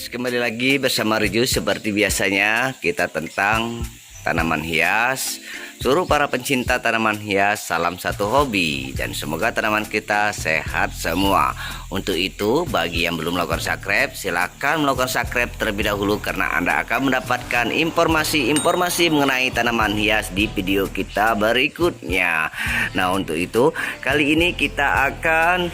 guys, kembali lagi bersama review seperti biasanya. Kita tentang tanaman hias. Suruh para pencinta tanaman hias salam satu hobi, dan semoga tanaman kita sehat semua. Untuk itu, bagi yang belum melakukan subscribe, silahkan melakukan subscribe terlebih dahulu, karena Anda akan mendapatkan informasi-informasi mengenai tanaman hias di video kita berikutnya. Nah, untuk itu kali ini kita akan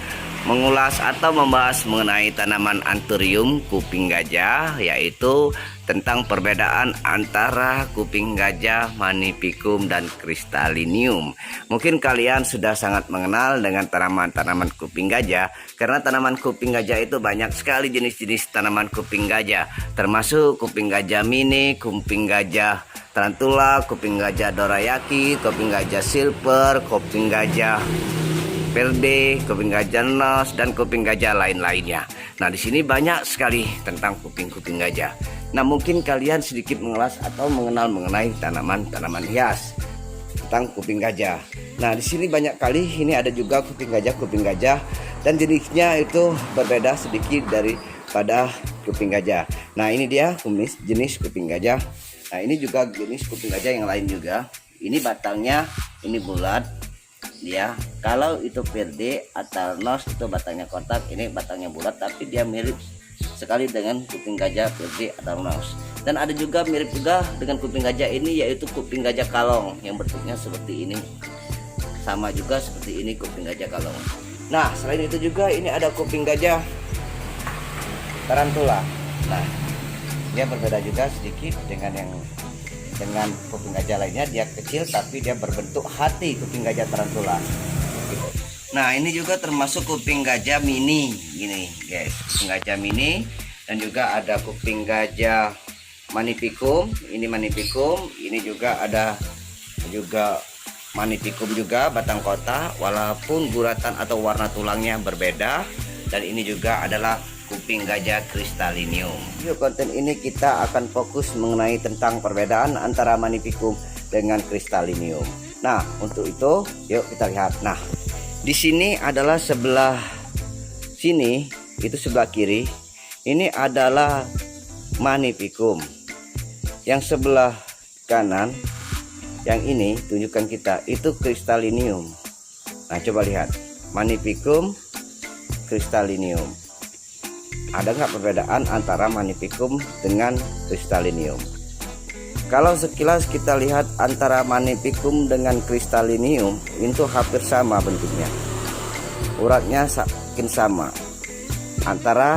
mengulas atau membahas mengenai tanaman anthurium kuping gajah, yaitu tentang perbedaan antara kuping gajah, magnificum dan crystallinium. Mungkin kalian sudah sangat mengenal dengan tanaman-tanaman kuping gajah, karena tanaman kuping gajah itu banyak sekali jenis-jenis tanaman kuping gajah, termasuk kuping gajah mini, kuping gajah tarantula, kuping gajah dorayaki, kuping gajah silver, kuping gajah verde, kuping gajah nos, dan kuping gajah lain-lainnya. Nah, di sini banyak sekali tentang kuping-kuping gajah. Nah, mungkin kalian sedikit mengulas atau mengenal mengenai tanaman-tanaman hias tentang kuping gajah. Nah, di sini banyak kali ini ada juga kuping gajah, dan jenisnya itu berbeda sedikit daripada kuping gajah. Nah, ini dia jenis kuping gajah. Nah, ini juga jenis kuping gajah yang lain juga. Ini batangnya ini bulat. Dia kalau itu verde atau nos itu batangnya kotak, ini batangnya bulat, tapi dia mirip sekali dengan kuping gajah verde atau nos. Dan ada juga mirip juga dengan kuping gajah ini, yaitu kuping gajah kalong yang bentuknya seperti ini, sama juga seperti ini kuping gajah kalong. Nah, selain itu juga ini ada kuping gajah tarantula. Nah, dia berbeda juga sedikit dengan kuping gajah lainnya. Dia kecil tapi dia berbentuk hati, kuping gajah tarantula. Nah, ini juga termasuk kuping gajah mini gini guys, kuping gajah mini. Dan juga ada kuping gajah magnificum, ini magnificum. Ini juga ada juga magnificum juga batang kota, walaupun guratan atau warna tulangnya berbeda. Dan ini juga adalah kuping gajah crystallinium. Video konten ini kita akan fokus mengenai tentang perbedaan antara magnificum dengan crystallinium. Nah, untuk itu yuk kita lihat. Nah, di sini adalah sebelah sini, itu sebelah kiri. Ini adalah magnificum. Yang sebelah kanan, yang ini tunjukkan kita, itu crystallinium. Nah, coba lihat magnificum, crystallinium. Ada nggak perbedaan antara magnificum dengan crystallinium? Kalau sekilas kita lihat antara magnificum dengan crystallinium itu hampir sama bentuknya, uratnya makin sama. Antara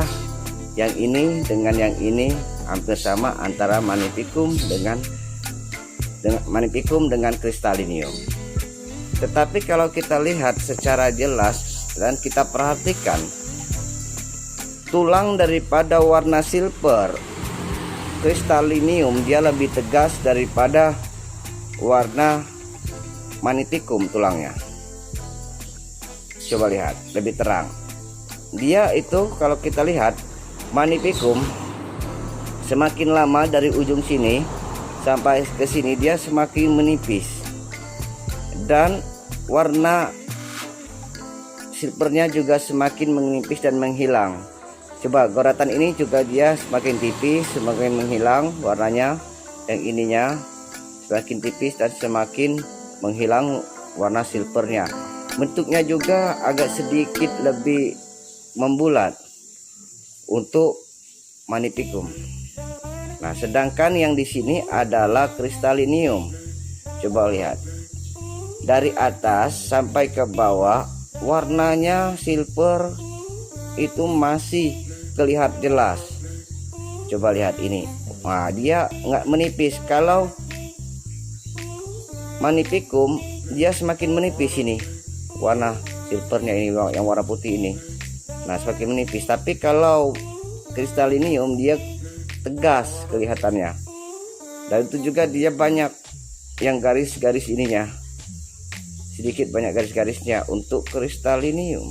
yang ini dengan yang ini hampir sama, antara magnificum dengan crystallinium. Tetapi kalau kita lihat secara jelas dan kita perhatikan, tulang daripada warna silver crystallinium dia lebih tegas daripada warna magnificum tulangnya. Coba lihat, lebih terang. Dia itu kalau kita lihat magnificum semakin lama dari ujung sini sampai ke sini dia semakin menipis, dan warna silvernya juga semakin menipis dan menghilang. Coba goratan ini juga dia semakin tipis, semakin menghilang warnanya. Yang ininya semakin tipis dan semakin menghilang warna silvernya. Bentuknya juga agak sedikit lebih membulat untuk magnificum. Nah, sedangkan yang di sini adalah crystallinium. Coba lihat dari atas sampai ke bawah, warnanya silver itu masih terlihat jelas. Coba lihat ini. Nah, dia nggak menipis. Kalau magnificum dia semakin menipis ini, warna silvernya ini yang warna putih ini. Nah, semakin menipis. Tapi kalau crystallinium dia tegas kelihatannya. Dan itu juga dia banyak yang garis-garis ininya. Sedikit banyak garis-garisnya untuk crystallinium.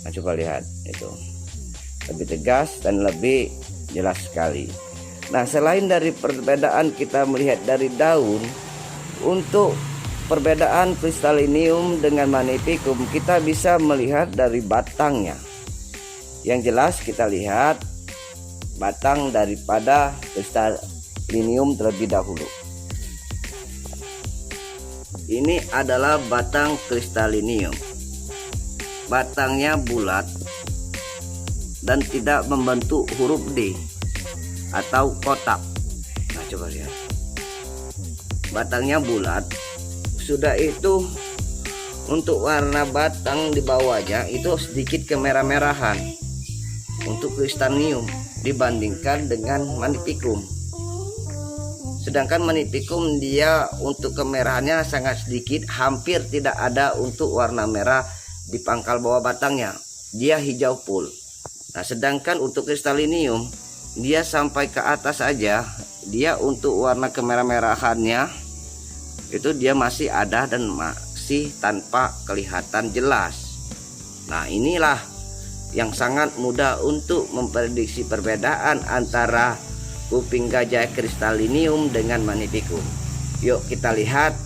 Nah, coba lihat itu. Lebih tegas dan lebih jelas sekali. Nah, selain dari perbedaan kita melihat dari daun, untuk perbedaan crystallinium dengan magnificum kita bisa melihat dari batangnya. Yang jelas kita lihat batang daripada kristalinium terlebih dahulu. Ini adalah batang kristalinium. Batangnya bulat dan tidak membentuk huruf D atau kotak. Nah, coba lihat. Batangnya bulat. Sudah itu untuk warna batang di bawahnya itu sedikit kemerah-merahan untuk kristalinium dibandingkan dengan Magnificum. Sedangkan Magnificum dia untuk kemerahannya sangat sedikit, hampir tidak ada untuk warna merah di pangkal bawah batangnya. Dia hijau full. Nah, sedangkan untuk kristalinium dia sampai ke atas saja. Dia untuk warna kemerah-merahannya itu dia masih ada dan masih tanpa kelihatan jelas. Nah, inilah yang sangat mudah untuk memprediksi perbedaan antara kuping gajah kristalinium dengan Magnificum. Yuk kita lihat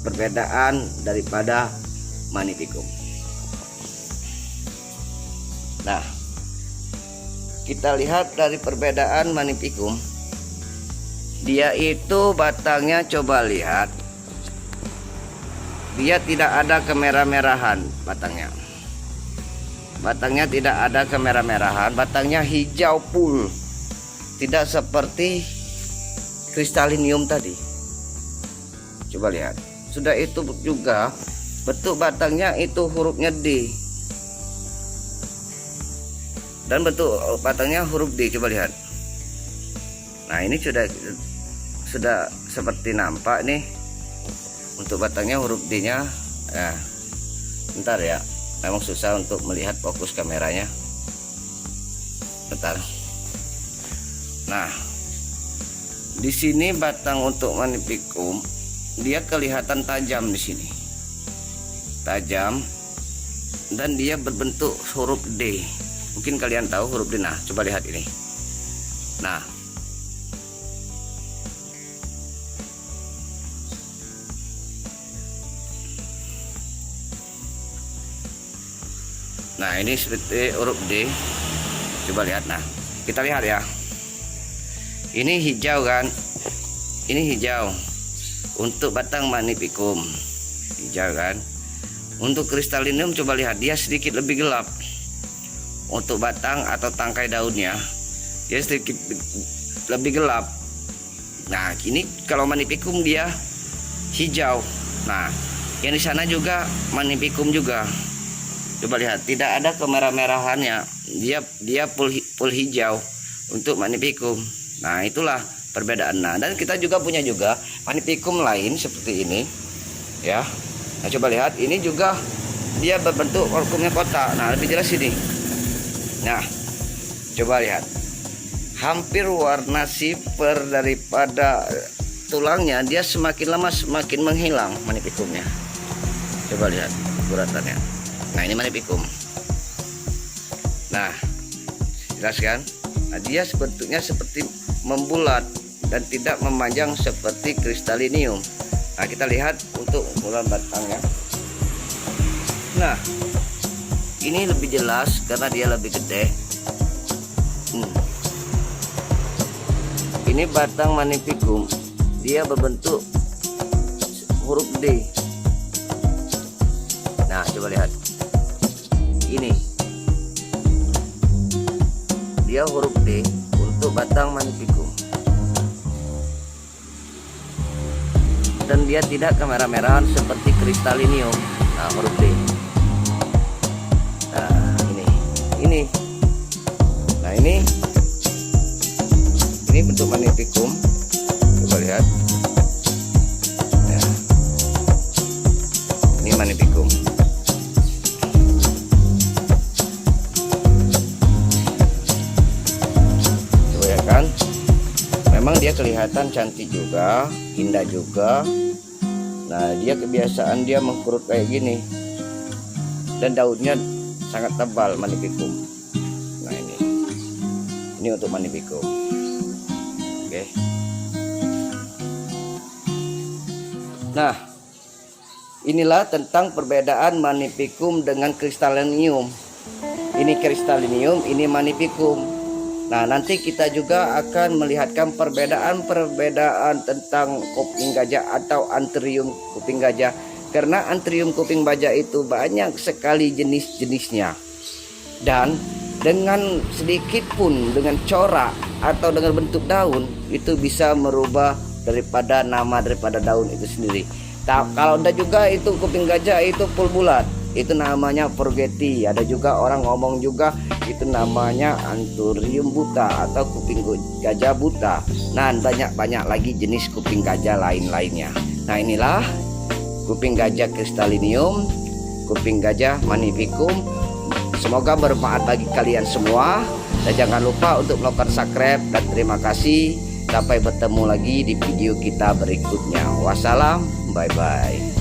perbedaan daripada Magnificum. Nah, kita lihat dari perbedaan Magnificum. Dia itu batangnya, coba lihat. Dia tidak ada kemerah-merahan batangnya. Batangnya tidak ada kemerah-merahan, batangnya hijau full. Tidak seperti kristalinium tadi. Coba lihat. Sudah itu juga bentuk batangnya itu hurufnya D. Dan bentuk batangnya huruf D, coba lihat. Nah, ini sudah seperti nampak nih. Untuk batangnya huruf D-nya. Nah, bentar ya. Memang susah untuk melihat fokus kameranya. Bentar. Nah, di sini batang untuk Magnificum dia kelihatan tajam di sini. Tajam dan dia berbentuk huruf D. Mungkin kalian tahu huruf D. Nah, coba lihat ini. Nah, ini seperti huruf D. Coba lihat. Nah, kita lihat ya. Ini hijau kan? Ini hijau. Untuk batang Magnificum hijau kan? Untuk kristalinium coba lihat, dia sedikit lebih gelap. Untuk batang atau tangkai daunnya dia sedikit lebih gelap. Nah, ini kalau Magnificum dia hijau. Nah, yang di sana juga Magnificum juga. Coba lihat, tidak ada kemerah-merahannya. Dia full hijau untuk Magnificum. Nah, itulah perbedaan. Nah, dan kita juga punya Magnificum lain seperti ini ya. Nah, coba lihat, ini juga dia berbentuk orkumnya kotak. Nah, lebih jelas ini. Nah, coba lihat, hampir warna sifar daripada tulangnya dia semakin lama semakin menghilang Magnificumnya. Coba lihat guratannya. Nah, ini Magnificum. Nah, jelas kan? Nah, dia bentuknya seperti membulat dan tidak memanjang seperti kristalinium. Nah, kita lihat untuk ukuran batangnya. Nah, ini lebih jelas karena dia lebih gede. Ini batang Magnificum, dia berbentuk huruf D. Nah, coba lihat. Ini dia huruf D untuk batang Magnificum. Dan dia tidak kemerah-merahan seperti kristalinium. Nah, huruf D. Nah, ini. Nah, ini bentuk Magnificum. Coba lihat. Ya. Ini Magnificum. Coba ya kan? Memang dia kelihatan cantik juga, indah juga. Nah, dia kebiasaan dia mengkurut kayak gini. Dan daunnya sangat tebal Magnificum. Nah, ini untuk Magnificum. Oke. Nah, inilah tentang perbedaan Magnificum dengan kristalinium. Ini kristalinium, ini Magnificum. Nah, nanti kita juga akan melihatkan perbedaan-perbedaan tentang kuping gajah atau anthurium kuping gajah. Karena anthurium kuping gajah itu banyak sekali jenis-jenisnya. Dan dengan sedikit pun, dengan corak atau dengan bentuk daun, itu bisa merubah daripada nama daripada daun itu sendiri. Kalau ada juga itu kuping gajah itu full bulat, itu namanya forgeti. Ada juga orang ngomong juga itu namanya anthurium buta atau kuping gajah buta. Nah, banyak lagi jenis kuping gajah lain-lainnya. Nah, inilah kuping gajah crystallinium, kuping gajah magnificum. Semoga bermanfaat bagi kalian semua. Dan jangan lupa untuk melakukan subscribe. Dan terima kasih. Sampai bertemu lagi di video kita berikutnya. Wassalam, bye bye.